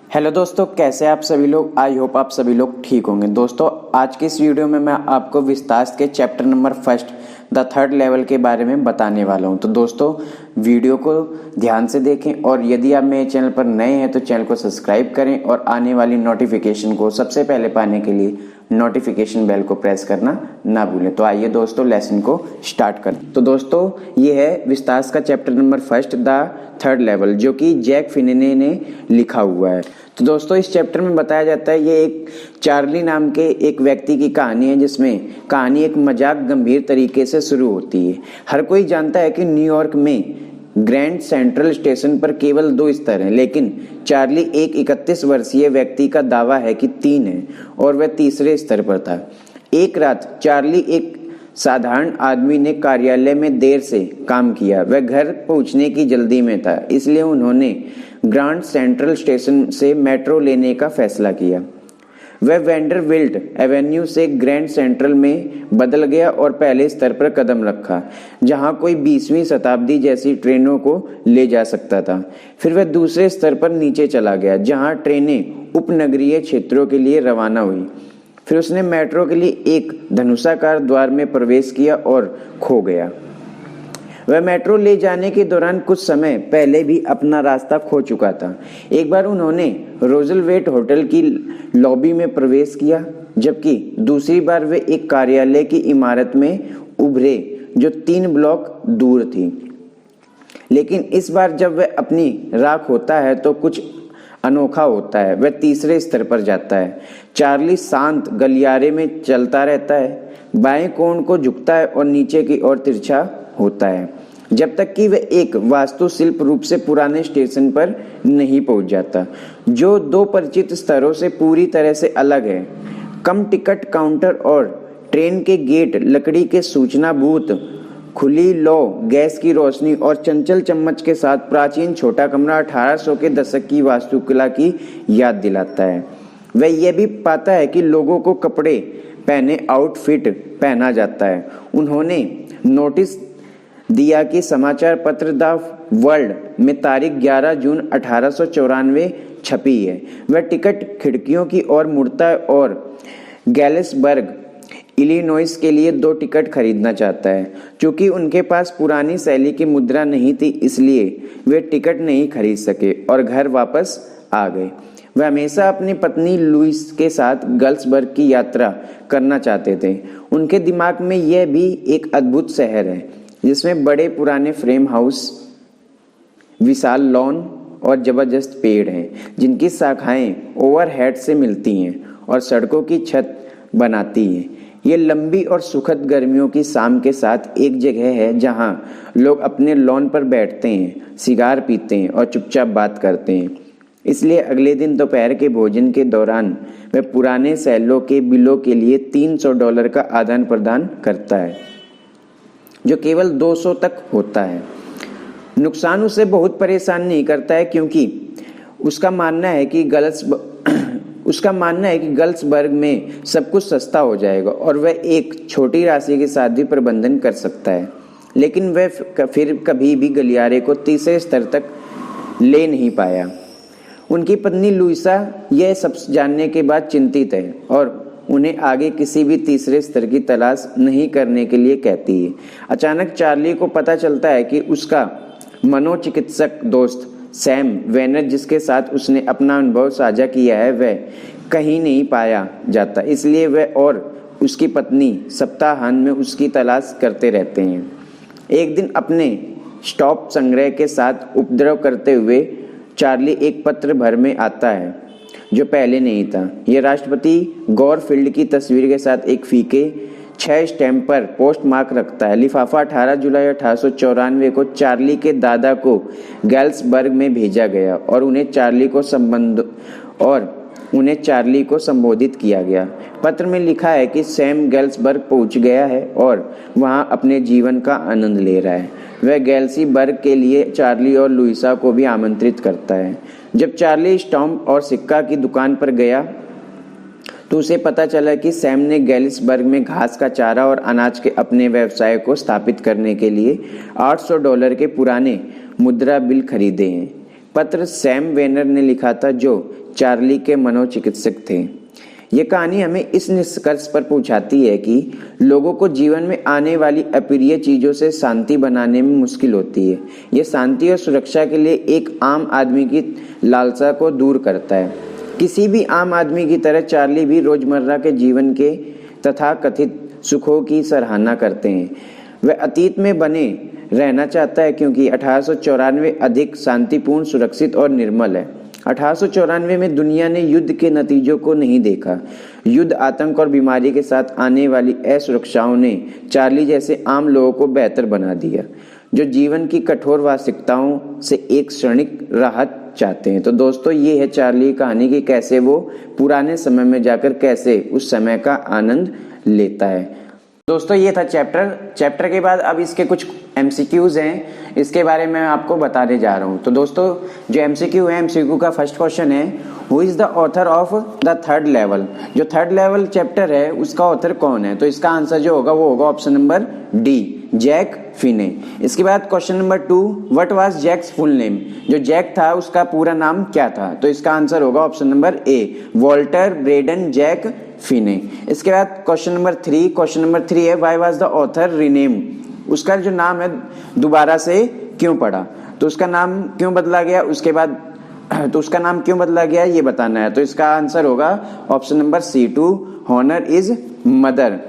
Hello दोस्तों, कैसे आप सभी लोग। आई होप आप सभी लोग ठीक होंगे। दोस्तों, आज की इस वीडियो में मैं आपको विस्तार के chapter number first the third level के बारे में बताने वाला हूं। तो दोस्तों, वीडियो को ध्यान से देखें और यदि आप मेरे चैनल पर नए हैं तो चैनल को सब्सक्राइब करें और आने वाली नोटिफिकेशन को सबसे पहले पाने के लिए नोटिफिकेशन बेल को प्रेस करना ना भूलें। तो आइए दोस्तों, लेसन को स्टार्ट करें। तो दोस्तों, ये है विस्तार का chapter number first the third level, जो कि जैक फिनेने ने लिखा हुआ है। तो दोस्तों, इस चैप्टर में बताया जाता है ये एक चार्ली नाम के एक व्यक्ति की कहानी है, जिसमें कहानी एक मजाक गंभीर तरीके से शुरू होती है। हर कोई जानता है कि न्यूयॉर्क में ग्रैंड सेंट्रल स्टेशन पर केवल 2 स्तर हैं, लेकिन चार्ली एक 31 वर्षीय व्यक्ति का दावा है कि 3 हैं और वह तीसरे स्तर पर था। एक रात चार्ली एक साधारण आदमी ने कार्यालय में देर से काम किया। वह घर पहुंचने की जल्दी में था, इसलिए उन्होंने ग्रैंड सेंट्रल स्टेशन से मेट्रो लेने का फैसला किया। वह वेंडरबिल्ट एवेन्यू से ग्रैंड सेंट्रल में बदल गया और पहले स्तर पर कदम रखा, जहां कोई 20वीं शताब्दी जैसी ट्रेनों को ले जा सकता था। फिर वह दूसरे स्तर पर नीचे चला गया, जहां ट्रेनें उपनगरीय क्षेत्रों के लिए रवाना हुई। फिर उसने मेट्रो के लिए एक धनुषाकार द्वार में प्रवेश किया और खो गया। वह मेट्रो ले जाने के दौरान कुछ समय पहले भी अपना रास्ता खो चुका था। एक बार उन्होंने रोजलवेट होटल की लॉबी में प्रवेश किया, जबकि दूसरी बार वे एक कार्यालय की इमारत में उभरे जो 3 ब्लॉक दूर थी। लेकिन इस बार जब वह अपनी राह खोता है तो कुछ अनोखा होता है। वह तीसरे स्तर पर जाता है। चार्ली शांत गलियारे में चलता रहता है, बाएं कोण को झुकता है और नीचे की ओर तिरछा होता है, जब तक कि वह एक वास्तुशिल्प रूप से पुराने स्टेशन पर नहीं पहुंच जाता, जो 2 परिचित स्तरों से पूरी तरह से अलग है। कम टिकट काउंटर और ट्रेन के गेट, लकड़ी के सूचना बूथ, खुली लौ, गैस की रोशनी और चंचल चम्मच के साथ प्राचीन छोटा कमरा 1800 के दशक की वास्तुकला की याद दिलाता है। वह यह भी पाता है कि लोगों को कपड़े पहने आउटफिट पहना जाता है। उन्होंने नोटिस दिया कि समाचार पत्र द वर्ल्ड में तारीख 11 जून 1894 छपी है। वह टिकट खिड़कियों की ओर मुड़ता है और गैलिसबर्ग इलिनॉइस के लिए 2 टिकट खरीदना चाहता है। चूंकि उनके पास पुरानी शैली की मुद्रा नहीं थी, इसलिए वे टिकट नहीं खरीद सके और घर वापस आ गए। वह हमेशा अपनी पत्नी लुइस के साथ गल्सबर्ग की यात्रा करना चाहते थे। उनके दिमाग में यह भी एक अद्भुत शहर है, जिसमें बड़े पुराने फ्रेम हाउस, विशाल लॉन और जबरदस्त पेड़ हैं, जिनकी शाखाएं ओवरहेड से मिलती हैं और सड़कों की छत बनाती हैं। ये लंबी और सुखद गर्मियों की शाम के साथ एक जगह है जहां लोग अपने लॉन पर बैठते हैं, सिगार पीते हैं और चुपचाप बात करते हैं। इसलिए अगले दिन दोपहर के भोजन के दौरान वह पुराने सैलों के बिलों के लिए $300 का आदान प्रदान करता है, जो केवल 200 तक होता है। नुकसान उसे बहुत परेशान नहीं करता है, क्योंकि उसका मानना है कि गल्सबर्ग में सब कुछ सस्ता हो जाएगा और वह एक छोटी राशि के साथ भी प्रबंधन कर सकता है। लेकिन वह फिर कभी भी गलियारे को तीसरे स्तर तक ले नहीं पाया। उनकी पत्नी लुइसा यह सब जानने के बाद चिंतित है और उन्हें आगे किसी भी तीसरे स्तर की तलाश नहीं करने के लिए कहती है। अचानक चार्ली को पता चलता है कि उसका मनोचिकित्सक दोस्त सैम वेनर, जिसके साथ उसने अपना अनुभव साझा किया है, वह कहीं नहीं पाया जाता। इसलिए वह और उसकी पत्नी सप्ताहांत में उसकी तलाश करते रहते हैं। एक दिन अपने स्टॉप संग्रह के साथ उपद्रव करते हुए चार्ली एक पत्र भर में आता है, जो पहले नहीं था। यह राष्ट्रपति गॉरफील्ड की तस्वीर के साथ एक फीके 6 स्टैम्प पर पोस्ट मार्क रखता है। लिफाफा 18 जुलाई 1894 को चार्ली के दादा को गैल्सबर्ग में भेजा गया और उन्हें चार्ली को संबोधित किया गया। पत्र में लिखा है कि सैम गैल्सबर्ग पहुंच गया है और वहां अपने जीवन का आनंद ले रहा है। वह गैल्सीबर्ग के लिए चार्ली और लुइसा को भी आमंत्रित करता है। जब चार्ली स्टैम्प और सिक्का की दुकान पर गया तो उसे पता चला कि सैम ने गैलिसबर्ग में घास का चारा और अनाज के अपने व्यवसाय को स्थापित करने के लिए $800 के पुराने मुद्रा बिल खरीदे हैं। पत्र सैम वेनर ने लिखा था, जो चार्ली के मनोचिकित्सक थे। ये कहानी हमें इस निष्कर्ष पर पहुंचाती है कि लोगों को जीवन में आने वाली अप्रिय चीजों से शांति बनाने में मुश्किल होती है। ये शांति और सुरक्षा के लिए एक आम आदमी की लालसा को दूर करता है। किसी भी आम आदमी की तरह चार्ली भी रोजमर्रा के जीवन के तथा कथित सुखों की सराहना करते हैं। वह अतीत में बने रहना चाहता है क्योंकि 1894 अधिक शांतिपूर्ण, सुरक्षित और निर्मल है। 1894 में दुनिया ने युद्ध के नतीजों को नहीं देखा। युद्ध, आतंक और बीमारी के साथ आने वाली असुरक्षाओं ने चार्ली जैसे आम लोगों को बेहतर बना दिया, जो जीवन की कठोर वास्तविकताओं से एक क्षणिक राहत चाहते हैं। तो दोस्तों, ये है चार्ली की कहानी कि कैसे वो पुराने समय में जाकर कैसे उस समय का आनंद लेता है। दोस्तों, ये था चैप्टर के बाद अब इसके कुछ एमसीक्यूज हैं, इसके बारे में आपको बताने जा रहा हूँ। तो दोस्तों, जो एमसीक्यू है, एमसीक्यू का फर्स्ट क्वेश्चन है, who is the author of the third level. जो थर्ड लेवल चैप्टर है उसका ऑथर कौन है? तो इसका आंसर जो होगा वो होगा option number D, Jack Finney. इसके बाद question number 2, what was Jack's full name. जो जैक था उसका पूरा नाम क्या था? तो इसका आंसर होगा option number A, Walter Braden Jack Finney. इसके बाद क्वेश्चन नंबर 3 है, why was the author rename. उसका जो नाम है दोबारा से क्यों पड़ा, तो उसका नाम क्यों बदला गया, उसके बाद तो उसका नाम क्यों बदला गया ये बताना है। तो इसका आंसर होगा option number C, to honour his mother.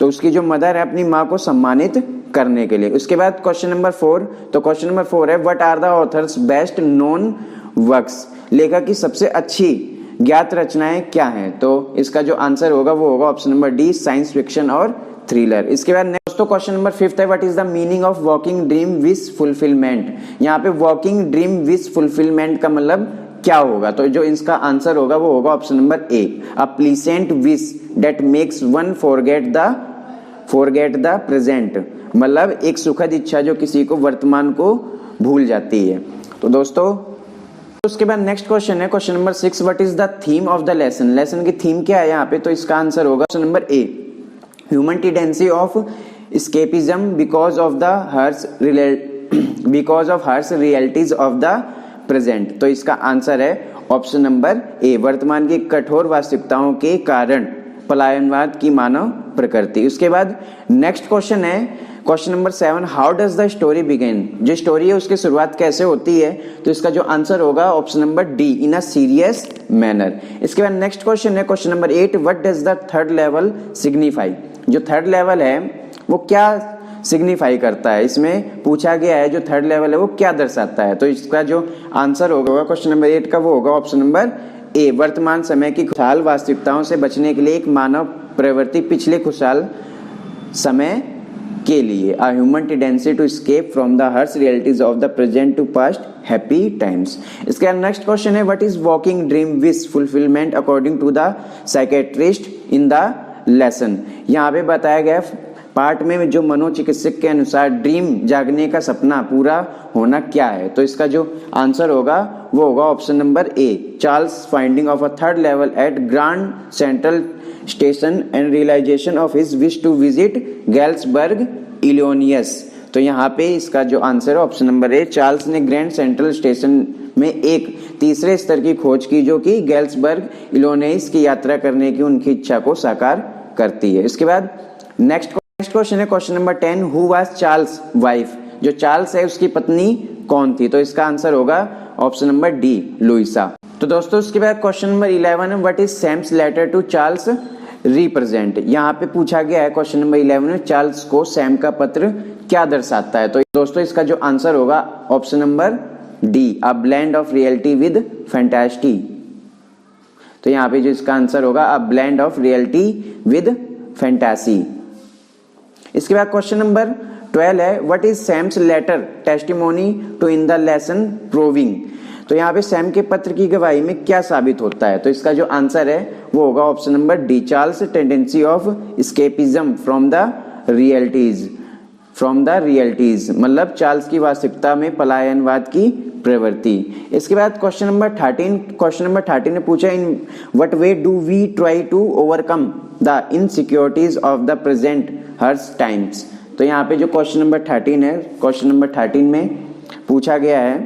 उसकी जो मदर है अपनी माँ को सम्मानित करने के लिए। उसके बाद क्वेश्चन नंबर 4, तो क्वेश्चन नंबर 4 है, what are the authors best known works. लेखक की सबसे अच्छी ज्ञात रचनाएं क्या हैं? तो इसका जो आंसर होगा वो होगा option number D, science fiction और थ्रिलर। इसके बाद दोस्तों क्वेश्चन नंबर 5 है, what is the meaning of walking dream wish fulfilment. यहाँ पे वॉकिंग ड्रीम विश फुलफिलमेंट का मतलब क्या होगा? तो जो इसका आंसर होगा वो होगा option number A, a pleasant wish that makes one forget the present. मतलब एक सुखद इच्छा जो किसी को वर्तमान को भूल जाती है। तो दोस्तों, उसके बाद नेक्स्ट क्वेश्चन है, question number 6, what is the theme of the lesson. Lesson की थीम क्या है यहाँ पे? तो इसका आंसर होगा option number A, human tendency of escapism because of harsh realities of the present। तो इसका आंसर है ऑप्शन नंबर ए, वर्तमान की कठोर वास्तविकताओं के कारण पलायनवाद की मानव प्रकृति। उसके बाद नेक्स्ट क्वेश्चन है, question number 7, how does the story begin. जो स्टोरी है उसकी शुरुआत कैसे होती है? तो इसका जो आंसर होगा option number D, in a serious manner. इसके बाद नेक्स्ट क्वेश्चन है, question number 8, what does the third level signify. जो थर्ड लेवल है वो क्या सिग्निफाई करता है? इसमें पूछा गया है जो थर्ड लेवल है वो क्या दर्शाता है। तो इसका जो आंसर होगा क्वेश्चन नंबर 8 का वो होगा ऑप्शन नंबर ए, वर्तमान समय की खुशहाल वास्तविकताओं से बचने के लिए एक मानव प्रवृत्ति पिछले खुशहाल समय के लिए, a human tendency to escape from the harsh realities of the present to past happy times. इसके बाद नेक्स्ट क्वेश्चन है, what is walking dream wish fulfilment according to the psychiatrist in the lesson. यहाँ पे बताया गया part में जो मनोचिकित्सक के अनुसार ड्रीम, जागने का सपना पूरा होना क्या है। तो इसका जो आंसर होगा वो होगा option number A, Charles finding of a third level at Grand Central Station and realisation of his wish to visit Galesburg Illinois. तो यहाँ पे इसका जो आंसर है ऑप्शन नंबर ए, चार्ल्स ने ग्रैंड सेंट्रल स्टेशन में एक तीसरे स्तर की खोज की जो कि गैल्सबर्ग इलिनोइस की यात्रा करने की उनकी इच्छा को साकार करती है। इसके बाद नेक्स्ट क्वेश्चन है, question number 10, who was Charles wife. जो चार्ल्स है उसकी पत्नी कौन थी? तो इसका आंसर होगा ऑप्शन नंबर डी, लुइसा। तो दोस्तों उसके बाद क्वेश्चन नंबर 11 है, what is Sam's letter to Charles represent. यहाँ पे पूछा गया है क्वेश्चन नंबर 11 में चार्ल्स को सैम का पत्र क्या दर्शाता है। तो दोस्तों इसका जो आंसर होगा option number D, a blend of reality with fantasy. तो यहाँ पे जो इसका आंसर होगा a blend of reality with fantasy. इसके बाद क्वेश्चन नंबर 12 है, what is Sam's letter testimony to in the lesson proving. तो यहाँ पे सैम के पत्र की गवाही में क्या साबित होता है। तो इसका जो आंसर है वो होगा option number D, Charles tendency of escapism from the realities, मतलब चार्ल्स की वास्तविकता में पलायनवाद की प्रवृत्ति। इसके बाद क्वेश्चन नंबर 13 ने पूछा, in what way do we try to overcome the insecurities of the present harsh times. तो यहाँ पे जो क्वेश्चन नंबर 13 है, क्वेश्चन नंबर 13 में पूछा गया है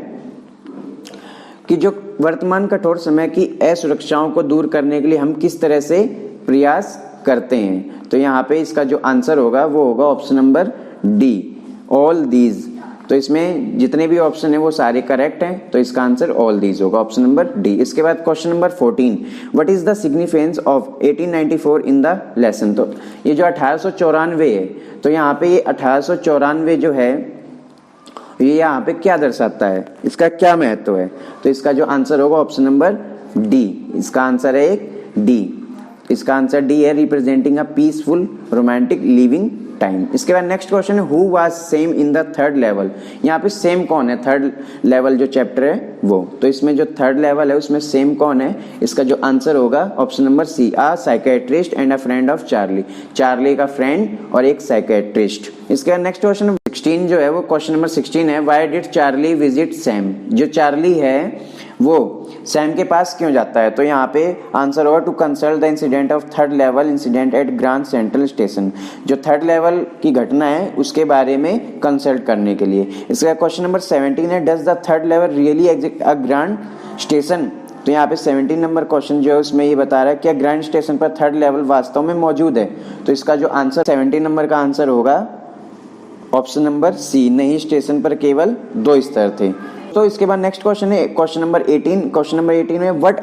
कि जो वर्तमान कठोर समय की असुरक्षाओं को दूर करने के लिए हम किस तरह से प्रयास करते हैं। तो यहाँ पे इसका जो आंसर होगा वो होगा option number D, all these. तो इसमें जितने भी ऑप्शन है वो सारे करेक्ट हैं, तो इसका आंसर ऑल दीज होगा, ऑप्शन नंबर डी। इसके बाद question number 14, what is the significance of 1894 in the lesson. तो ये जो 1894 है, तो यहाँ पे ये 1894 जो है ये यहाँ पे क्या दर्शाता है, इसका क्या महत्व है। तो इसका जो आंसर होगा ऑप्शन नंबर डी, इसका आंसर है एक डी, इसका आंसर डी है, representing a peaceful romantic living time. इसके बाद नेक्स्ट क्वेश्चन है, who was same in the third level. यहाँ पे सेम कौन है, थर्ड लेवल जो चैप्टर है वो, तो इसमें जो थर्ड लेवल है उसमें सेम कौन है, इसका जो आंसर होगा option number C, a psychiatrist and a friend of Charley. Charley का फ्रेंड और एक साइकियाट्रिस्ट। इसके बाद नेक्स्ट क्वेश्चन 16 जो है वो क्वेश्चन नंबर 16 है, why did Charlie visit Sam. जो चार्ली है वो सैम के पास क्यों जाता है। तो यहाँ पे आंसर होगा to consult the incident of third level incident at Grand Central Station. जो थर्ड लेवल की घटना है उसके बारे में कंसल्ट करने के लिए। इसका क्वेश्चन नंबर 17 है, does the third level really exist a grand station. तो यहाँ पे 17 नंबर क्वेश्चन जो है उसमें ये बता रहा है क्या ग्रांड स्टेशन पर थर्ड लेवल वास्तव में मौजूद है। तो इसका जो आंसर 17 नंबर का आंसर होगा ऑप्शन नंबर सी, नहीं स्टेशन पर केवल 2 स्तर थे। तो इसके बाद नेक्स्ट क्वेश्चन है क्वेश्चन नंबर 18। क्वेश्चन नंबर 18 में what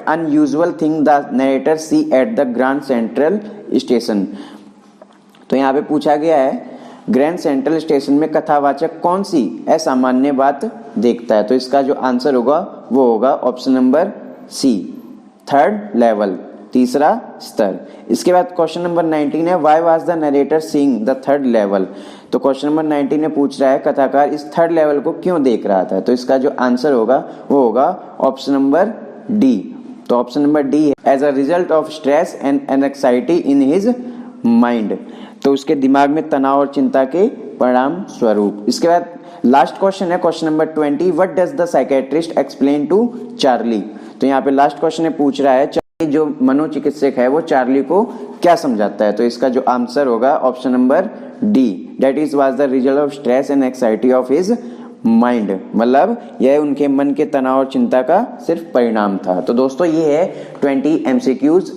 unusual thing the narrator see at the Grand Central Station. तो यहाँ पे पूछा गया है ग्रैंड सेंट्रल स्टेशन में कथावाचक कौन सी असामान्य बात देखता है। तो इसका जो आंसर होगा वो होगा option number C, third level, तीसरा स्तर। इसके बाद क्वेश्चन नंबर 19 है, why was the narrator seeing the third level. तो क्वेश्चन नंबर 19 में पूछ रहा है कथाकार इस थर्ड लेवल को क्यों देख रहा था। तो इसका जो आंसर होगा वो होगा ऑप्शन नंबर डी। तो ऑप्शन नंबर डी है, as a result of stress and anxiety in his mind. तो उसके दिमाग में तनाव और चिंता के परिणाम स्वरूप। इसके बाद लास्ट क्वेश्चन है question number 20, what does the psychiatrist explain to Charley. तो यहाँ पे लास्ट क्वेश्चन है पूछ रहा है चार्ली जो मनोचिकित्सक है वो चार्ली को क्या समझाता है। तो इसका जो आंसर होगा option number D, that is was the result of stress and anxiety of his mind. मतलब यह उनके मन के तनाव और चिंता का सिर्फ परिणाम था। तो दोस्तों ये है 20 MCQs।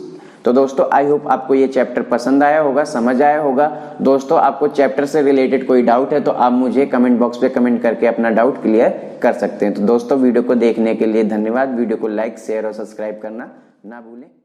तो दोस्तों आई होप आपको ये चैप्टर पसंद आया होगा, समझ आया होगा। दोस्तों आपको चैप्टर से रिलेटेड कोई डाउट है तो आप मुझे कमेंट बॉक्स पे कमेंट करके अपना डाउट क्लियर कर सकते हैं। तो दोस्तों वीडियो को देखने के लिए धन्यवाद। वीडियो को लाइक, शेयर और सब्सक्राइब करना ना भूलें।